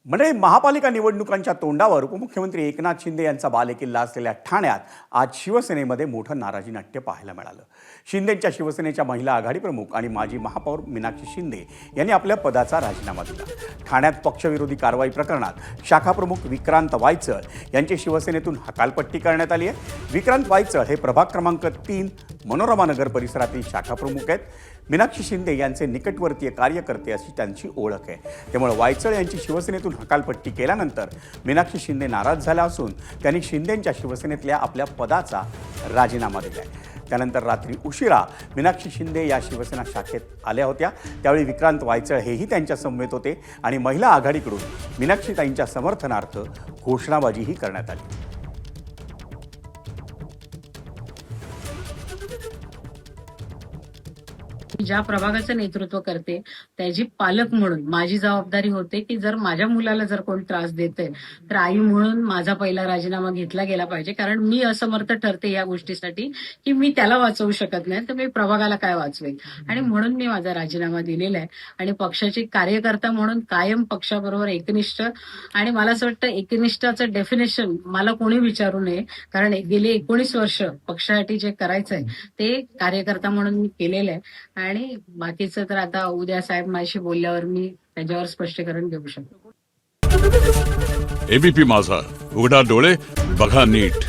म्हणजे महापालिका निवडणुकांच्या तोंडावर उपमुख्यमंत्री एकनाथ शिंदे यांचा बालेकिल्ला असलेल्या ठाण्यात आज शिवसेनेमध्ये मोठं नाराजी नाट्य पाहायला मिळालं. शिंदेंच्या शिवसेनेच्या महिला आघाडी प्रमुख आणि माजी महापौर मीनाक्षी शिंदे यांनी आपल्या पदाचा राजीनामा दिला. ठाण्यात पक्षविरोधी कारवाई प्रकरणात शाखाप्रमुख विक्रांत वायचळ यांची शिवसेनेतून हकालपट्टी करण्यात आली आहे. विक्रांत वायचळ हे प्रभाग क्रमांक 3 मनोरमा नगर परिसरातील शाखाप्रमुख आहेत. मीनाक्षी शिंदे यांचे निकटवर्तीय कार्यकर्ते अशी त्यांची ओळख आहे. त्यामुळे वायचळ यांची शिवसेनेतून हकालपट्टी केल्यानंतर मीनाक्षी शिंदे नाराज झाल्या असून त्यांनी शिंदेंच्या शिवसेनेतल्या आपल्या पदाचा राजीनामा दिला आहे. त्यानंतर रात्री उशिरा मीनाक्षी शिंदे या शिवसेना शाखेत आल्या होत्या. त्यावेळी विक्रांत वायचळ हेही त्यांच्या समवेत होते आणि महिला आघाडीकडून मीनाक्षीताईंच्या समर्थनार्थ घोषणाबाजीही करण्यात आली. ज्या प्रभागाचं नेतृत्व करते त्याची पालक म्हणून माझी जबाबदारी होते की जर माझ्या मुलाला जर कोण त्रास देते तर आई म्हणून माझा पहिला राजीनामा घेतला गेला पाहिजे. कारण मी असमर्थ ठरते या गोष्टीसाठी की मी त्याला वाचवू शकत नाही, तर मी प्रभागाला काय वाचवेल. आणि म्हणून मी माझा राजीनामा दिलेला आहे. आणि पक्षाची कार्यकर्ता म्हणून कायम पक्षाबरोबर एकनिष्ठ, आणि मला असं वाटतं एकनिष्ठाचं डेफिनेशन मला कोणी विचारू नये. कारण गेली 19 वर्ष पक्षासाठी जे करायचंय ते कार्यकर्ता म्हणून मी केलेलं आहे. आणि बाकीचं तर आता उद्या साहेब माझ्याशी बोलल्यावर मी त्याच्यावर स्पष्टीकरण देऊ शकतो. एबीपी माझा, उघडा डोळे बघा नीट.